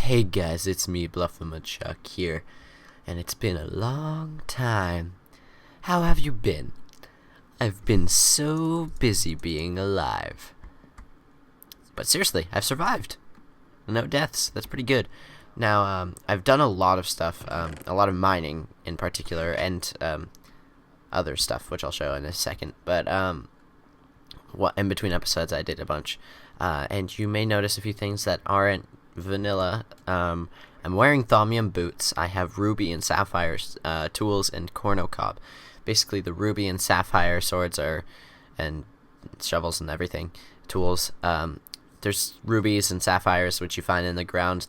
Hey guys, it's me, Bluffamuchuck here, and it's been a long time. How have you been? I've been so busy being alive. But seriously, I've survived. No deaths, that's pretty good. Now, I've done a lot of stuff, a lot of mining in particular, and other stuff, which I'll show in a second. But in between episodes, I did a bunch. And you may notice a few things that aren't vanilla. I'm wearing thaumium boots. I have ruby and sapphire tools and corno cob. Basically, the ruby and sapphire swords and shovels and everything tools. There's rubies and sapphires which you find in the ground.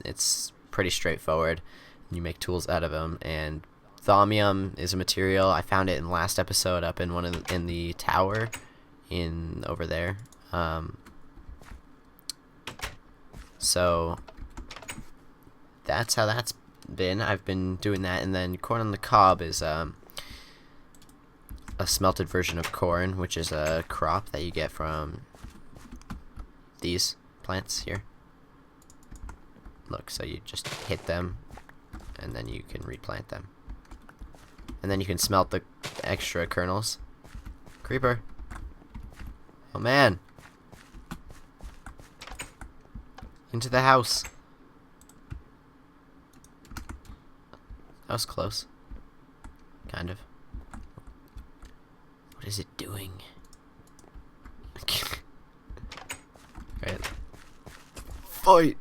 It's pretty straightforward. You make tools out of them. And thaumium is a material. I found it in the last episode up in in the tower over there. So that's how that's been. I've been doing that, and then corn on the cob is a smelted version of corn, which is a crop that you get from these plants here. Look, so you just hit them, and then you can replant them, and then you can smelt the extra kernels. Creeper! Oh man! Into the house. That was close. Kind of. What is it doing? Right. Fight!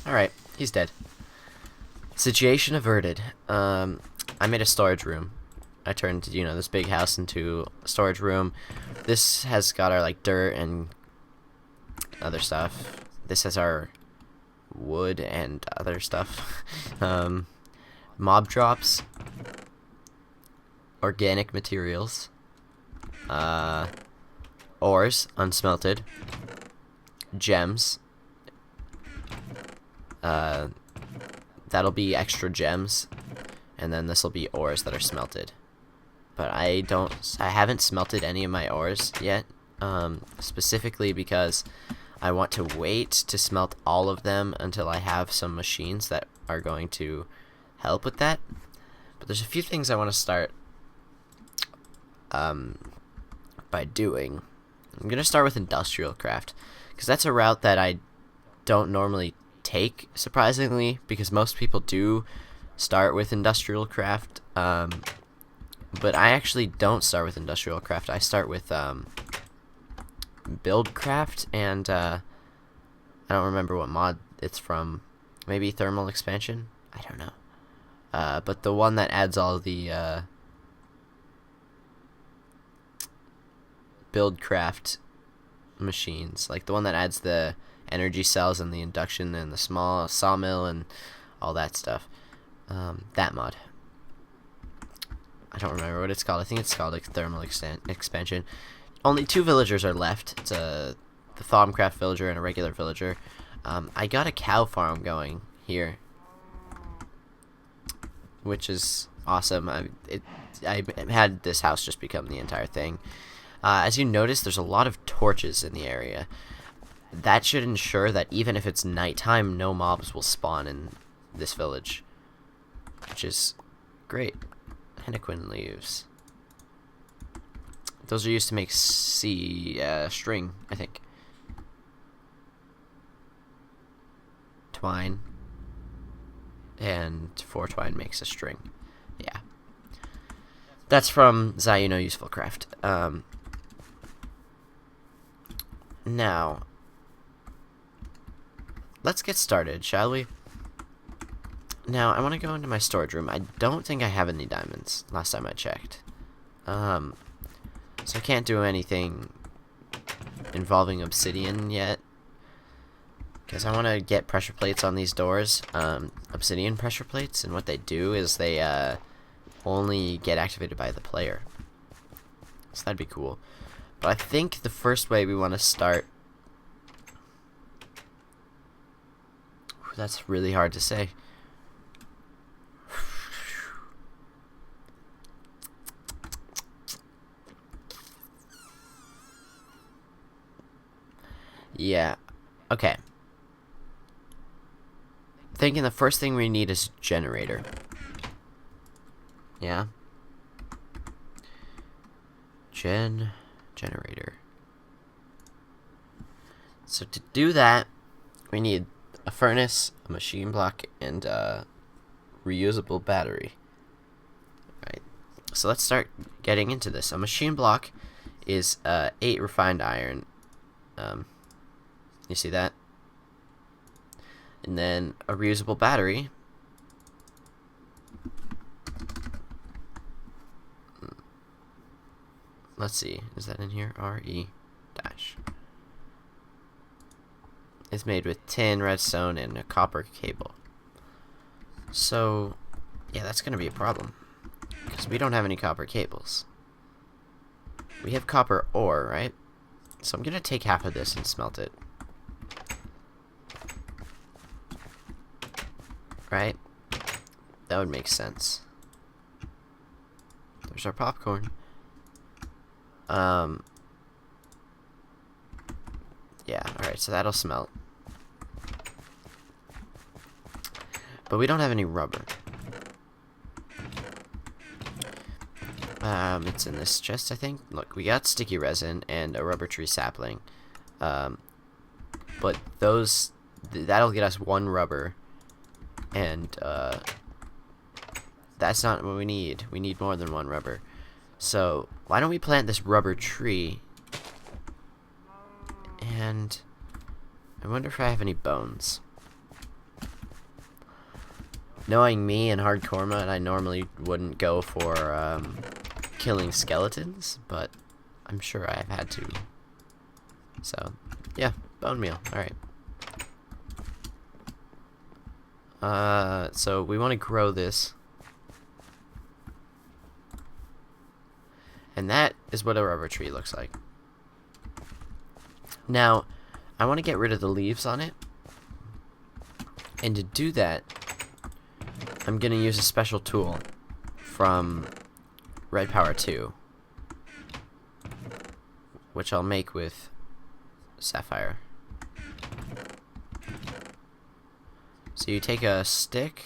Alright, he's dead. Situation averted. I made a storage room. I turned, this big house into a storage room. This has got our, dirt and other stuff. This has our wood and other stuff. Mob drops. Organic materials. Ores, unsmelted. Gems. That'll be extra gems. And then this will be ores that are smelted. But I haven't smelted any of my ores yet, specifically because I want to wait to smelt all of them until I have some machines that are going to help with that. But there's a few things I want to start by doing. I'm going to start with industrial craft, because that's a route that I don't normally take, surprisingly, because most people do start with industrial craft. But I actually don't start with industrial craft. I start with build craft, and I don't remember what mod it's from. Maybe thermal expansion? I don't know. But the one that adds all the build craft machines, like the one that adds the energy cells and the induction and the small sawmill and all that stuff. That mod. I don't remember what it's called. I think it's called thermal expansion. Only 2 villagers are left. It's the Thaumcraft villager and a regular villager. I got a cow farm going here, which is awesome. I had this house just become the entire thing. As you notice, there's a lot of torches in the area. That should ensure that even if it's nighttime, no mobs will spawn in this village, which is great. Henequin leaves. Those are used to make string, I think. Twine. And 4 twine makes a string. Yeah. That's from Zayuno Useful Craft. Now, let's get started, shall we? Now, I want to go into my storage room. I don't think I have any diamonds, last time I checked. So I can't do anything involving obsidian yet, because I want to get pressure plates on these doors. Obsidian pressure plates, and what they do is they only get activated by the player. So that'd be cool. But I think the first way we want to start... That's really hard to say. Yeah. Okay. Thinking the first thing we need is a generator. Yeah. Generator. So to do that, we need a furnace, a machine block, and a reusable battery. Right. So let's start getting into this. A machine block is 8 refined iron. You see that? And then a reusable battery. Let's see, is that in here? RE dash. It's made with tin, redstone, and a copper cable. So, yeah, that's gonna be a problem, because we don't have any copper cables. We have copper ore, right? So I'm gonna take half of this and smelt it. Right? That would make sense. There's our popcorn. Yeah, alright, so that'll smelt. But we don't have any rubber. It's in this chest, I think. Look, we got sticky resin and a rubber tree sapling. But those, that'll get us 1 rubber. And, that's not what we need. We need more than 1 rubber. So, why don't we plant this rubber tree? And I wonder if I have any bones. Knowing me and hardcore mode, I normally wouldn't go for killing skeletons, but I'm sure I've had to. So, yeah, bone meal. Alright. So we want to grow this. And that is what a rubber tree looks like. Now, I want to get rid of the leaves on it. And to do that, I'm going to use a special tool from Red Power 2, which I'll make with sapphire. So you take a stick,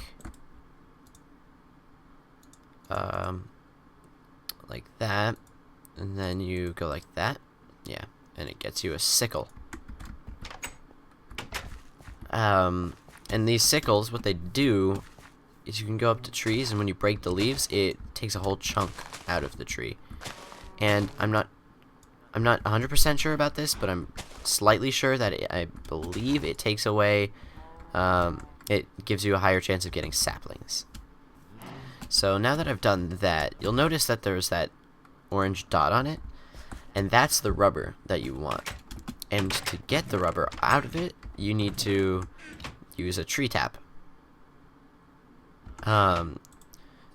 like that, and then you go like that, yeah, and it gets you a sickle. And these sickles, what they do is you can go up to trees, and when you break the leaves, it takes a whole chunk out of the tree. And I'm not 100% sure about this, but I'm slightly sure that I believe it takes away, it gives you a higher chance of getting saplings. So now that I've done that, you'll notice that there's that orange dot on it, and that's the rubber that you want. And to get the rubber out of it, you need to use a tree tap. And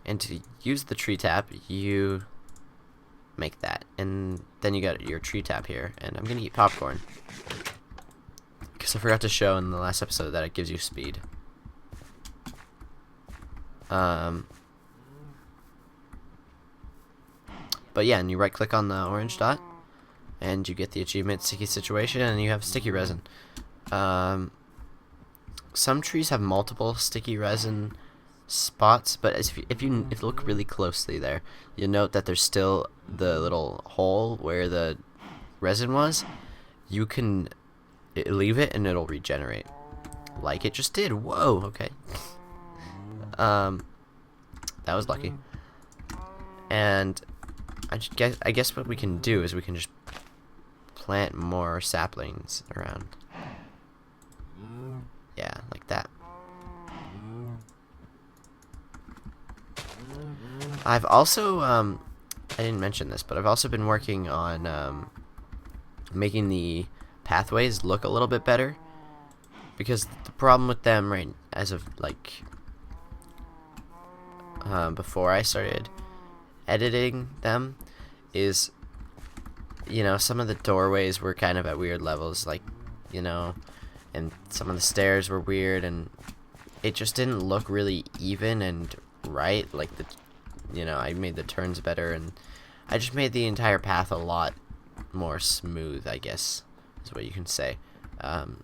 to use the tree tap, you make that, and then you got your tree tap here. And I'm gonna eat popcorn because I forgot to show in the last episode that it gives you speed. But yeah, and you right click on the orange dot and you get the achievement Sticky Situation, and you have sticky resin. Some trees have multiple sticky resin spots, but if you look really closely there, you'll note that there's still the little hole where the resin was. You can leave it and it'll regenerate, like it just did. Whoa, okay. That was lucky. And I guess what we can do is we can just plant more saplings around. Yeah, like that. I've also, I didn't mention this, but I've also been working on making the pathways look a little bit better, because the problem with them, right, as of like before I started editing them, is, you know, some of the doorways were kind of at weird levels, like, you know, and some of the stairs were weird, and it just didn't look really even and right. Like, the, you know, I made the turns better, and I just made the entire path a lot more smooth, I guess is what you can say. Did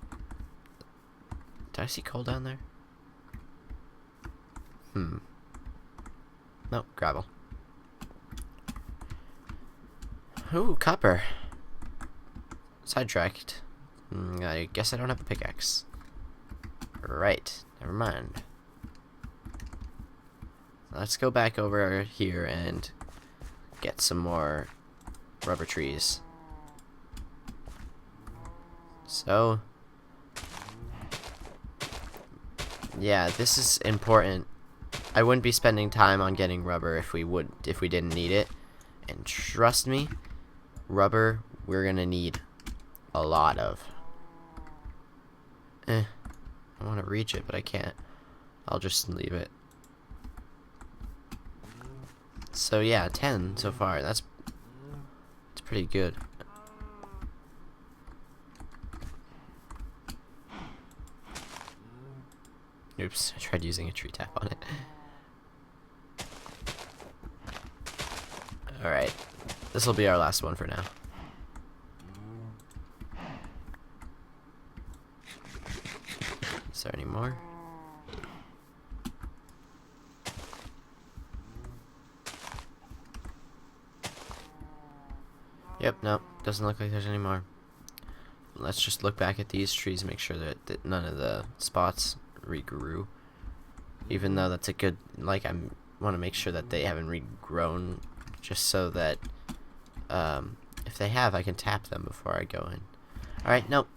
I see coal down there? Nope, gravel. Ooh, copper. Sidetracked. I guess I don't have a pickaxe. Right, never mind. Let's go back over here and get some more rubber trees. So, yeah, this is important. I wouldn't be spending time on getting rubber if we didn't need it. And trust me, rubber we're gonna need a lot of. I want to reach it, but I can't. I'll just leave it. So yeah, 10 so far. That's pretty good. Oops, I tried using a tree tap on it. Alright, this will be our last one for now. Is there any more? Yep, nope, doesn't look like there's any more. Let's just look back at these trees, make sure that none of the spots regrew. Even though that's a good, like, I want to make sure that they haven't regrown, just so that if they have, I can tap them before I go in. Alright, nope.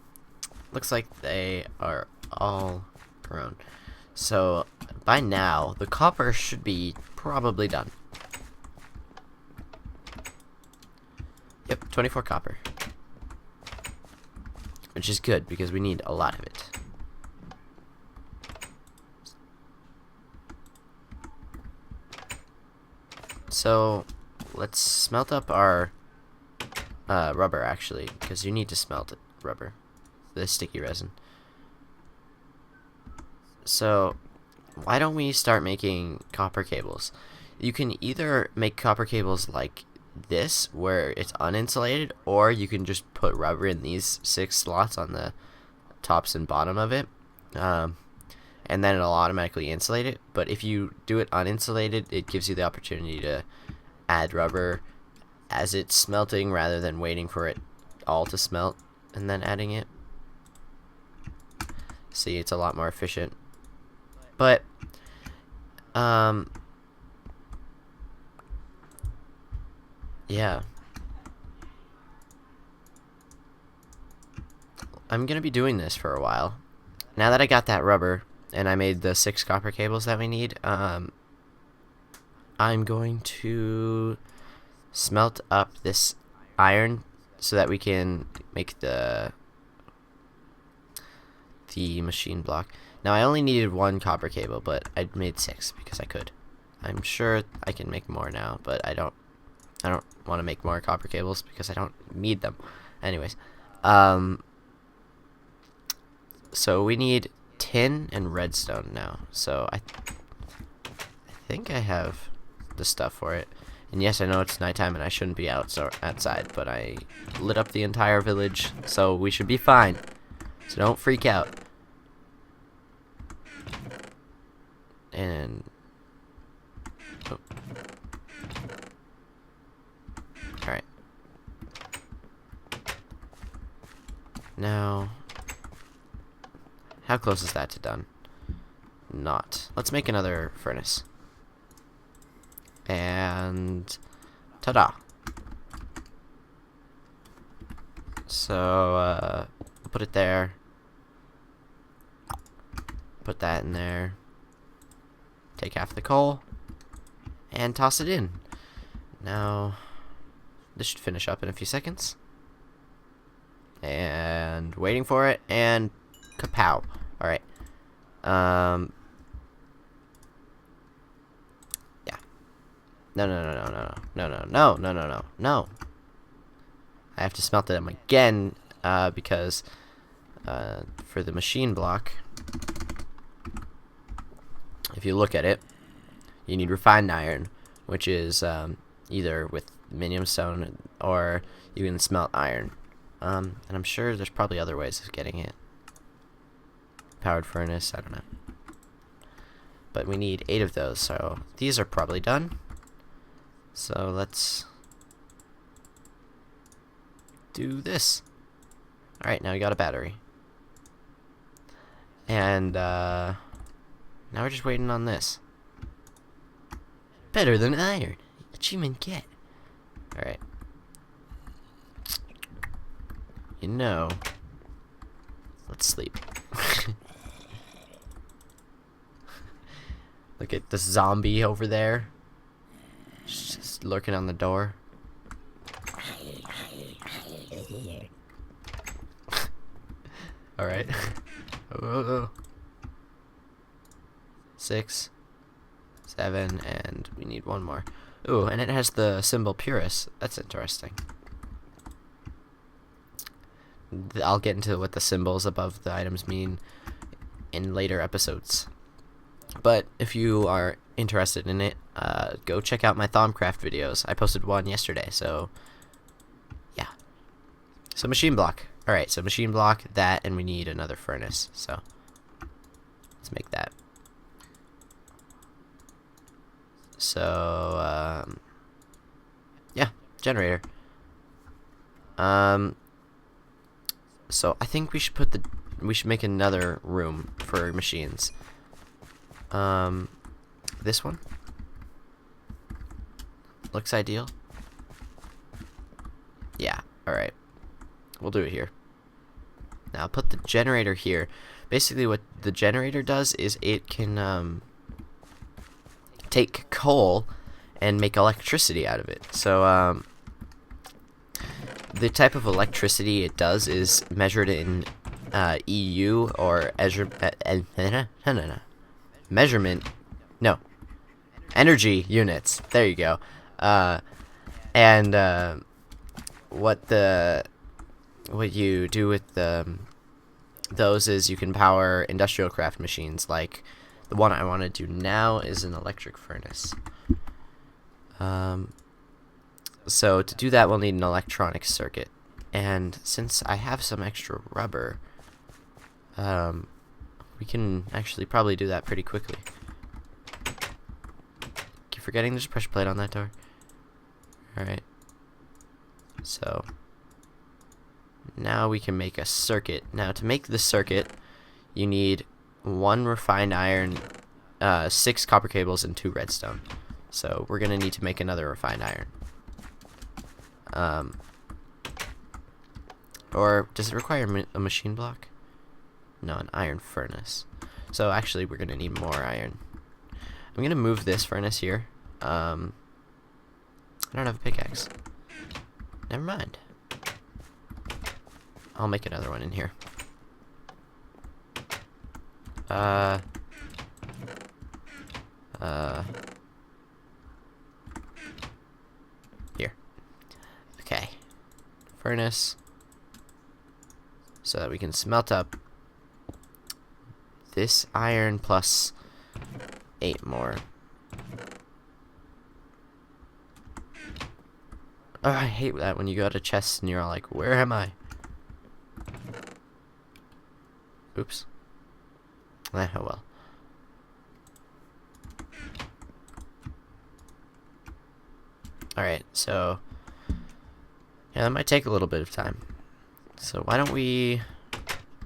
Looks like they are all grown. So by now, the copper should be probably done. Yep, 24 copper. Which is good, because we need a lot of it. So, let's smelt up our rubber, actually, because you need to smelt it, rubber, the sticky resin. So, why don't we start making copper cables? You can either make copper cables like this, where it's uninsulated, or you can just put rubber in these 6 slots on the tops and bottom of it, and then it'll automatically insulate it. But if you do it uninsulated, it gives you the opportunity to add rubber as it's smelting, rather than waiting for it all to smelt and then adding it. See, it's a lot more efficient. But yeah, I'm gonna be doing this for a while. Now that I got that rubber and I made the 6 copper cables that we need, I'm going to smelt up this iron so that we can make the machine block. Now I only needed 1 copper cable, but I made 6 because I could. I'm sure I can make more now, but I don't want to make more copper cables because I don't need them. Anyways, so we need tin and redstone now. So I think I have the stuff for it. And yes, I know it's nighttime and I shouldn't be outside, but I lit up the entire village, so we should be fine. So don't freak out. And oh. Alright. Now, how close is that to done? Not. Let's make another furnace. And ta-da! So, put it there. Put that in there. Take half the coal. And toss it in. Now, this should finish up in a few seconds. And waiting for it, and kapow. Alright. Yeah. No. I have to smelt them again, because for the machine block, if you look at it, you need refined iron, which is either with minium stone, or you can smelt iron. And I'm sure there's probably other ways of getting it. Powered furnace, I don't know. But we need 8 of those, so these are probably done. So let's do this. Alright, now we got a battery. And now we're just waiting on this. Better than iron. Achievement get. Alright. You know, let's sleep. Look at the zombie over there. Just lurking on the door. Alright. 6, 7, and we need one more. Ooh, and it has the symbol Purus. That's interesting. I'll get into what the symbols above the items mean in later episodes. But if you are interested in it, go check out my Thaumcraft videos. I posted one yesterday, so yeah. So machine block. Alright, so machine block, that, and we need another furnace. So let's make that. So, yeah, generator. So I think we should make another room for machines. This one looks ideal. Yeah, alright. We'll do it here. Now I'll put the generator here. Basically what the generator does is it can take coal and make electricity out of it. So the type of electricity it does is measured in EU or energy units. There you go. And what you do with those is you can power industrial craft machines. Like the one I want to do now is an electric furnace. So to do that, we'll need an electronic circuit. And since I have some extra rubber, we can actually probably do that pretty quickly. Keep forgetting there's a pressure plate on that door. Alright. So now we can make a circuit. Now to make the circuit, you need 1 refined iron, 6 copper cables, and 2 redstone. So we're gonna need to make another refined iron. Or does it require a machine block? No, an iron furnace. So actually we're gonna need more iron. I'm gonna move this furnace here. I don't have a pickaxe. Never mind. I'll make another one in here. Here. Okay. Furnace. So that we can smelt up this iron plus 8 more. Oh, I hate that when you go to chests and you're all like, where am I? Oops. Oh well. Alright, so yeah, that might take a little bit of time. So why don't we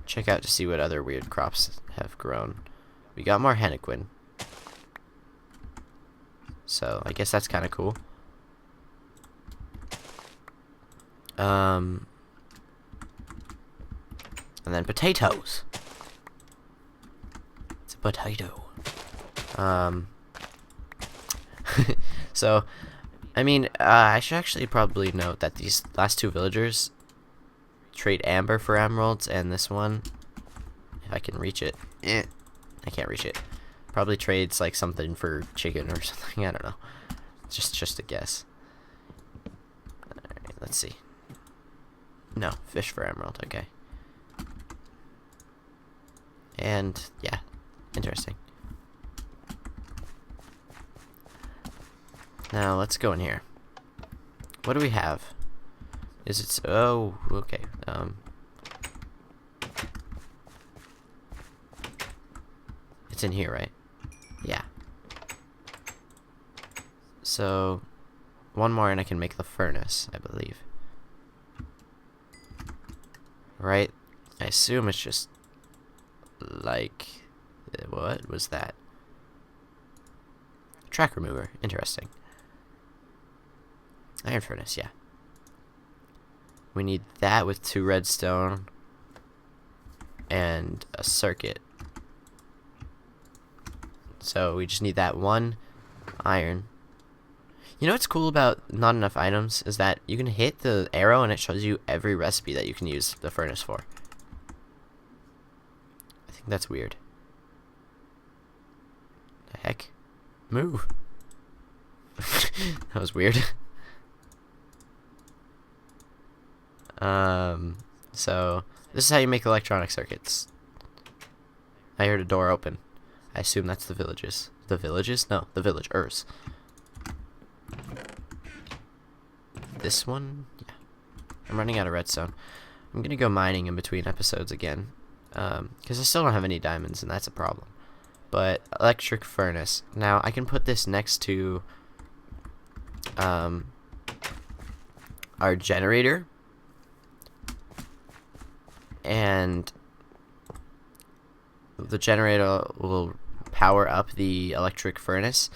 check out to see what other weird crops have grown. We got more henequin. So I guess that's kind of cool. And then potatoes. It's a potato. So, I mean, I should actually probably note that these last 2 villagers trade amber for emeralds, and this one, if I can reach it, I can't reach it. Probably trades like something for chicken or something. I don't know. Just a guess. Alright, let's see. No, fish for emerald. Okay. And yeah, interesting. Now let's go in here. What do we have? Is it? Oh, okay. It's in here, right? Yeah. So, one more and I can make the furnace, I believe. Right? I assume it's just like, what was that? Track remover. Interesting. Iron furnace, yeah. We need that with 2 redstone and a circuit. So we just need that 1 iron. You know what's cool about not enough items is that you can hit the arrow and it shows you every recipe that you can use the furnace for. I think that's weird. The heck? Move. That was weird. So this is how you make electronic circuits. I heard a door open. I assume that's the villages. The villages? No, the villagers. This one? Yeah. I'm running out of redstone. I'm gonna go mining in between episodes again. Because I still don't have any diamonds, and that's a problem. But electric furnace. Now, I can put this next to our generator. And the generator will power up the electric furnace,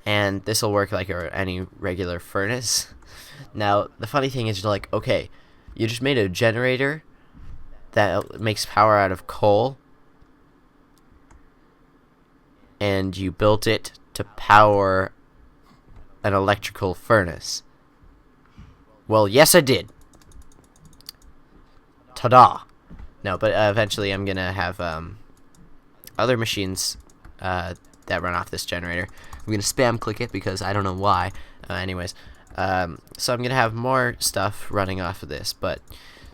and this will work like any regular furnace. Now, the funny thing is, you're like, okay, you just made a generator that makes power out of coal, and you built it to power an electrical furnace. Well, yes, I did. Ta-da! No, but eventually I'm gonna have other machines that run off this generator. I'm gonna spam click it because I don't know why. Anyways, so I'm gonna have more stuff running off of this. But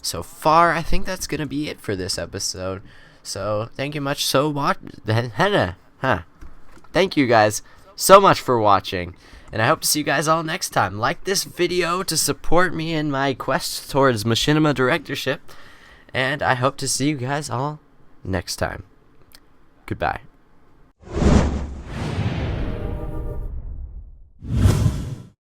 so far, I think that's gonna be it for this episode. So thank you much Thank you guys so much for watching, and I hope to see you guys all next time. Like this video to support me in my quest towards machinima directorship. And I hope to see you guys all next time. Goodbye.